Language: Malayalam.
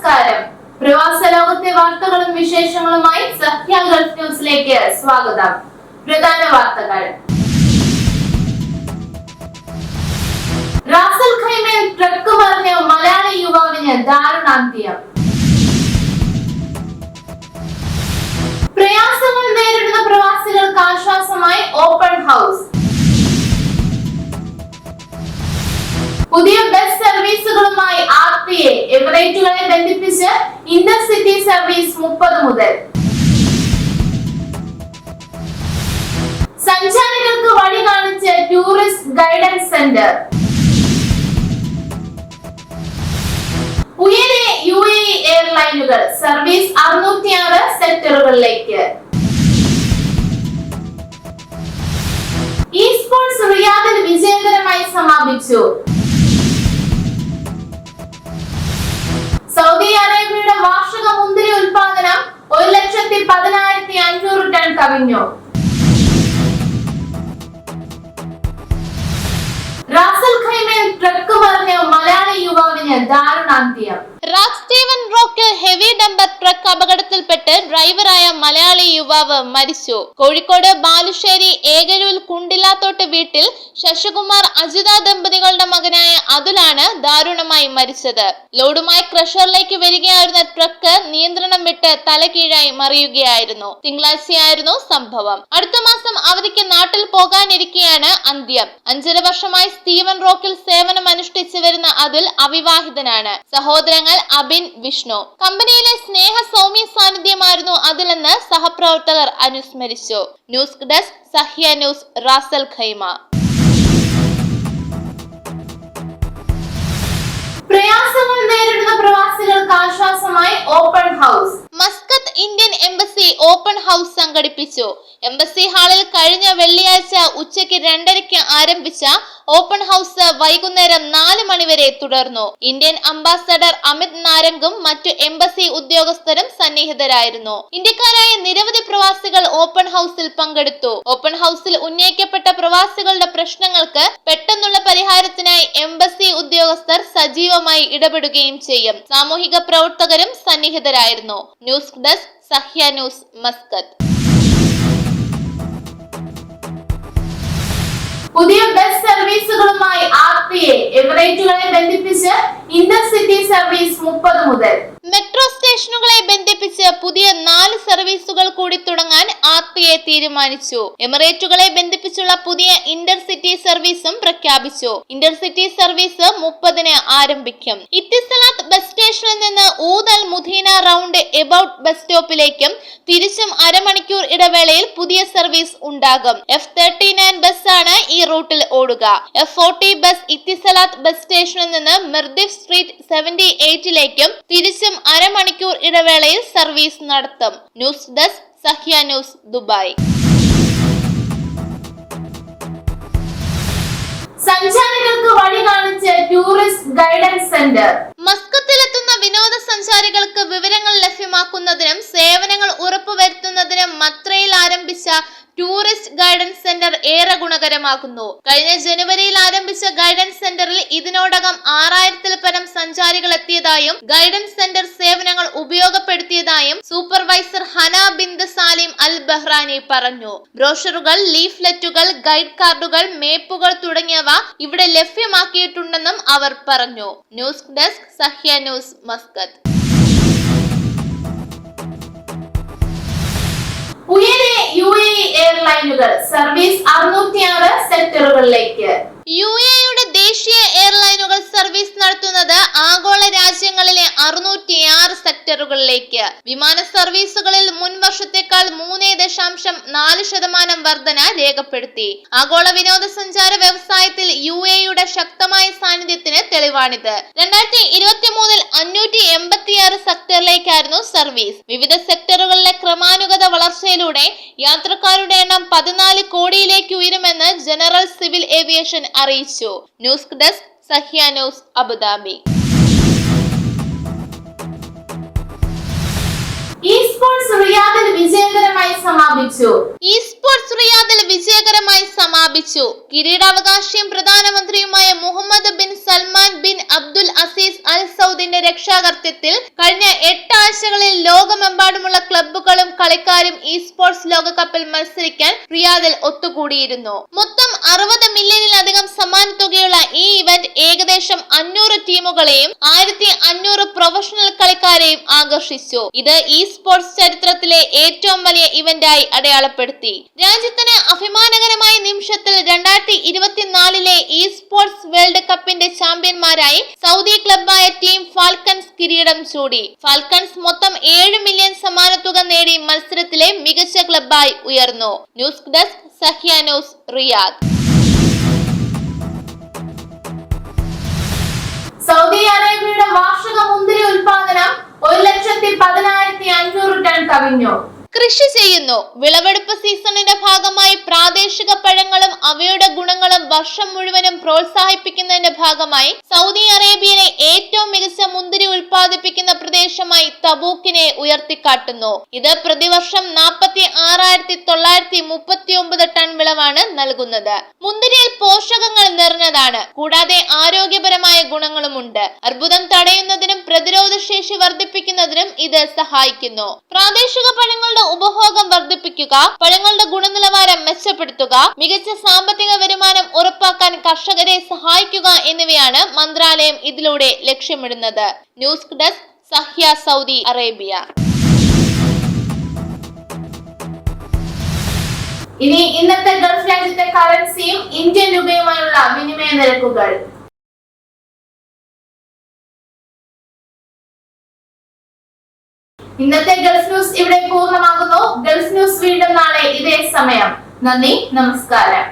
നമസ്കാരം. പ്രവാസ ലോകത്തെ വാർത്തകളും വിശേഷങ്ങളുമായി സഹ്യ ഗൾഫ് ന്യൂസിലേക്ക് സ്വാഗതം. പ്രധാന വാർത്തകൾ. റാസൽ ഖൈമയിൽ ട്രക്ക് മറിഞ്ഞ മലയാളി യുവാവിന് ദാരുണാന്ത്യം. പ്രയാസങ്ങൾ നേരിടുന്ന പ്രവാസികൾക്ക് ആശ്വാസമായി ഓപ്പൺ ഹൗസ്. പുതിയ ബസ് സർവീസുകളുമായി RTA എമിറേറ്റുകളെ ബന്ധിപ്പിച്ച് ഇന്റർസിറ്റി സർവീസ് 30 മുതൽ. സഞ്ചാരികൾക്ക് വഴി കാണിച്ച് ടൂറിസ്റ്റ് ഗൈഡൻസ് സെന്റർ. ഉയരെ UAE എയർലൈനുകൾ സർവീസ് 606 സെക്ടറുകളിലേക്ക്. സ്പോർട്സ് റിയാദിൽ വിജയകരമായി സമാപിച്ചു. സൗദി അറേബ്യയുടെ വാർഷിക മുന്തിരി ഉൽപാദനം 1,10,500 ടൺ കവിഞ്ഞു. റാസൽ ഖൈമയിൽ ട്രക്ക് മറിഞ്ഞ മലയാളി യുവാവിന് ദാരുണാന്ത്യം. സ്റ്റീവൻ റോക്കിൽ ഹെവി ഡംപർ ട്രക്ക് അപകടത്തിൽപ്പെട്ട് ഡ്രൈവറായ മലയാളി യുവാവ് മരിച്ചു. കോഴിക്കോട് ബാലുശ്ശേരി ഏകരൂൽ കുണ്ടിലാത്തോട്ട് വീട്ടിൽ ശശികുമാർ അജിത ദമ്പതികളുടെ മകനായ അതുലാണ് ദാരുണമായി മരിച്ചത്. ലോഡുമായി ക്രഷറിലേക്ക് വരികയായിരുന്ന ട്രക്ക് നിയന്ത്രണം വിട്ട് തലകീഴായി മറിയുകയായിരുന്നു. തിങ്കളാഴ്ചയായിരുന്നു സംഭവം. അടുത്ത മാസം അവധിക്ക് നാട്ടിൽ പോകാനിരിക്കെയാണ് അന്ത്യം. 5.5 വർഷമായി സ്റ്റീവൻ റോക്കിൽ സേവനം അനുഷ്ഠിച്ചു വരുന്ന അതുൽ അവിവാഹിതനാണ്. സഹോദരങ്ങൾ അബിൻ, വിഷ്ണു. കമ്പനിയിലെ സ്നേഹ സൗമ്യ സാന്നിധ്യമായിരുന്നു അതിലെന്ന് സഹപ്രവർത്തകർ അനുസ്മരിച്ചു. News desk, Sahya news. Ras al Khaimah. പ്രയാസങ്ങൾ നേരിടുന്ന പ്രവാസികൾക്ക് ആശ്വാസമായി open house. Muscat Indian embassy open house സംഘടിപ്പിച്ചു. എംബസി ഹാളിൽ കഴിഞ്ഞ വെള്ളിയാഴ്ച ഉച്ചയ്ക്ക് 2:30 ആരംഭിച്ച ഓപ്പൺ ഹൗസ് വൈകുന്നേരം 4 മണി വരെ തുടർന്നു. ഇന്ത്യൻ അംബാസഡർ അമിത് നാരംഗും മറ്റു എംബസി ഉദ്യോഗസ്ഥരും സന്നിഹിതരായിരുന്നു. ഇന്ത്യക്കാരായ നിരവധി പ്രവാസികൾ ഓപ്പൺ ഹൗസിൽ പങ്കെടുത്തു. ഓപ്പൺ ഹൗസിൽ ഉന്നയിക്കപ്പെട്ട പ്രവാസികളുടെ പ്രശ്നങ്ങൾക്ക് പെട്ടെന്നുള്ള പരിഹാരത്തിനായി എംബസി ഉദ്യോഗസ്ഥർ സജീവമായി ഇടപെടുകയും ചെയ്യും. സാമൂഹിക പ്രവർത്തകരും സന്നിഹിതരായിരുന്നു. News desk, Sahya news, Muscat. പുതിയ ബസ് സർവീസുകളുമായി RTA എമിറേറ്റുകളെ ബന്ധിപ്പിച്ച് ഇന്റർസിറ്റി സർവീസ് 30 മുതൽ. മെട്രോ സ്റ്റേഷനുകളെ ബന്ധിപ്പിച്ച് പുതിയ 4 സർവീസുകൾ കൂടി തുടങ്ങാൻ RTA തീരുമാനിച്ചു. എമിറേറ്റുകളെ ബന്ധിപ്പിച്ചുള്ള പുതിയ ഇന്റർസിറ്റി സർവീസും പ്രഖ്യാപിച്ചു. ഇന്റർസിറ്റി സർവീസ് 30-ന് ആരംഭിക്കും. ഇത്തിസലാത്ത് ബസ് സ്റ്റേഷനിൽ നിന്ന് ഊദൽ മുദീന റൗണ്ട് എബൌട്ട് ബസ് സ്റ്റോപ്പിലേക്കും തിരിച്ചും അരമണിക്കൂർ ഇടവേളയിൽ പുതിയ സർവീസ് ഉണ്ടാകും. F39 ബസ്സാണ് ഈ റൂട്ടിൽ ഓടുക. F40 ബസ് ഇത്തിസലാത്ത് ബസ് സ്റ്റേഷനിൽ നിന്ന് മിർദിഫ് സ്ട്രീറ്റ് 78ലേക്കും തിരിച്ചും അരമണിക്കൂർ ഇടവേളയിൽ സർവീസ് നടത്തും. News desk, Sahya news, Dubai. സഞ്ചാരികൾക്ക് വഴി കാണിച്ച് ടൂറിസ്റ്റ് ഗൈഡൻസ് സെന്റർ. മസ്കത്തിലെത്തുന്ന വിനോദസഞ്ചാരികൾക്ക് വിവരങ്ങൾ ലഭ്യമാക്കുന്നതിനും സേവനങ്ങൾ ഉറപ്പുവരുത്തുന്നതിനും മത്രയിൽ ആരംഭിച്ച ടൂറിസ്റ്റ് ഗൈഡൻസ് സെന്റർ ഏറെ ഗുണകരമാകുന്നു. കഴിഞ്ഞ ജനുവരിയിൽ ആരംഭിച്ച ഗൈഡൻസ് സെന്ററിൽ ഇതിനോടകം 6000-ൽ പരം സഞ്ചാരികൾ എത്തിയതായും ഗൈഡൻസ് സെന്റർ സേവനങ്ങൾ ഉപയോഗപ്പെടുത്തിയതായും സൂപ്പർവൈസർ ഹന ബിന്ത് സാലിം അൽ ബഹ്റാനി പറഞ്ഞു. ബ്രോഷറുകൾ, ലീഫ്ലെറ്റുകൾ, ഗൈഡ് കാർഡുകൾ, മേപ്പുകൾ തുടങ്ങിയവ ഇവിടെ ലഭ്യമാക്കിയിട്ടുണ്ടെന്നും അവർ പറഞ്ഞു. News desk, Sahya news, Muscat. ഉയരെ UAE എയർലൈനുകൾ സർവീസ് 606 സെക്ടറുകളിലേക്ക്. UAEയുടെ ദേശീയ എയർലൈനുകൾ സർവീസ് നടത്തുന്നത് ആഗോള രാജ്യങ്ങളിലെ 606 സെക്ടറുകളിലേക്ക്. വിമാന സർവീസുകളിൽ മുൻ വർഷത്തെക്കാൾ 3.4% വർധന രേഖപ്പെടുത്തി. ആഗോള വിനോദസഞ്ചാര വ്യവസായത്തിൽ UAEയുടെ ശക്തമായ സാന്നിധ്യത്തിന് തെളിവാണിത്. 2023-ൽ 586 സെക്ടറിലേക്കായിരുന്നു സർവീസ്. വിവിധ സെക്ടറുകളിലെ ക്രമാനുഗത വളർച്ചയിലൂടെ യാത്രക്കാരുടെ എണ്ണം 14 കോടിയിലേക്ക് ഉയരുമെന്ന് ജനറൽ സിവിൽ ഏവിയേഷൻ അറിയിച്ചു. News desk, Sahya news, Abu Dhabi. Sports റിയാദിൽ വിജയകരമായി സമാപിച്ചു. സ്പോർട്സ് റിയാദിൽ വിജയകരമായി സമാപിച്ചു. പ്രഖ്യാപിച്ചു. കിരീടാവകാശിയും പ്രധാനമന്ത്രിയുമായ Mohammed bin Salman bin Abdul Aziz Al സൗദിന്റെ രക്ഷാകർതൃത്വത്തിൽ കഴിഞ്ഞ 8 ആഴ്ചകളിൽ ലോകമെമ്പാടുമുള്ള ക്ലബ്ബുകളും കളിക്കാരും ഇ സ്പോർട്സ് ലോകകപ്പിൽ മത്സരിക്കാൻ റിയാദിൽ ഒത്തുകൂടിയിരുന്നു. മൊത്തം 60 മില്യണിലധികം സമ്മാന തുകയുള്ള ഈ ഇവന്റ് ഏകദേശം 500 ടീമുകളെയും 1500 പ്രൊഫഷണൽ കളിക്കാരെയും ആകർഷിച്ചു. ഇത് ഇ സ്പോർട്സ് ചരിത്രത്തിലെ ഏറ്റവും വലിയ ഇവന്റായി അടയാളപ്പെടുത്തി. രാജ്യത്തിന് അഭിമാനകരമായ നിമിഷത്തിൽ 2024 ഇ സ്പോർട്സ് വേൾഡ് കപ്പിന്റെ ചാമ്പ്യന്മാരായി സൗദി ക്ലബ്ബായ ടീം ഫാൽക്കൺസ് കിരീടം ചൂടി. ഫാൽക്കൺസ് മൊത്തം 7 മില്യൺ സമ്മാനത്തുക നേടി മത്സരത്തിലെ മികച്ച ക്ലബ്ബായി ഉയർന്നു. News desk Sahya news, Riyadh. Saudi അറേബ്യയുടെ വാർഷിക മുന്തിരി ഉൽപാദനം 1,10,500 ടൺ കവിഞ്ഞു. കൃഷി ചെയ്യുന്നു. വിളവെടുപ്പ് സീസണിന്റെ ഭാഗമായി പ്രാദേശിക പഴങ്ങളും അവയുടെ ഗുണങ്ങളും വർഷം മുഴുവനും പ്രോത്സാഹിപ്പിക്കുന്നതിന്റെ ഭാഗമായി സൗദി അറേബ്യയിലെ ഏറ്റവും മികച്ച മുന്തിരി ഉൽപ്പാദിപ്പിക്കുന്ന പ്രദേശമായി തബൂക്കിനെ ഉയർത്തിക്കാട്ടുന്നു. ഇത് പ്രതിവർഷം 46,939 ടൺ വിളവാണ് നൽകുന്നത്. മുന്തിരിയിൽ പോഷകങ്ങൾ നിറഞ്ഞതാണ്, കൂടാതെ ആരോഗ്യപരമായ ഗുണങ്ങളുമുണ്ട്. അർബുദം തടയുന്നതിനും പ്രതിരോധ ശേഷി വർദ്ധിപ്പിക്കുന്നതിനും ഇത് സഹായിക്കുന്നു. പ്രാദേശിക പഴങ്ങളുടെ ഉപഭോഗം വർദ്ധിപ്പിക്കുക, പഴങ്ങളുടെ ഗുണനിലവാരം മെച്ചപ്പെടുത്തുക, മികച്ച സാമ്പത്തിക വരുമാനം ഉറപ്പാക്കാൻ കർഷകരെ സഹായിക്കുക എന്നിവയാണ് മന്ത്രാലയം ഇതിലൂടെ ലക്ഷ്യമിടുന്നത്. News desk Sahya, Saudi Arabia. ഇനി ഇന്നത്തെ ഗൾഫ് രാജ്യത്തെ കറൻസിയും ഇന്ത്യൻ രൂപയുമായുള്ള വിനിമയ നിരക്കുകൾ. ഇന്നത്തെ ഗൾഫ് ന്യൂസ് ഇവിടെ പൂർണ്ണമാകുന്നു. ഗൾഫ് ന്യൂസ് വീണ്ടും നാളെ ഇതേ സമയം. നന്ദി, നമസ്കാരം.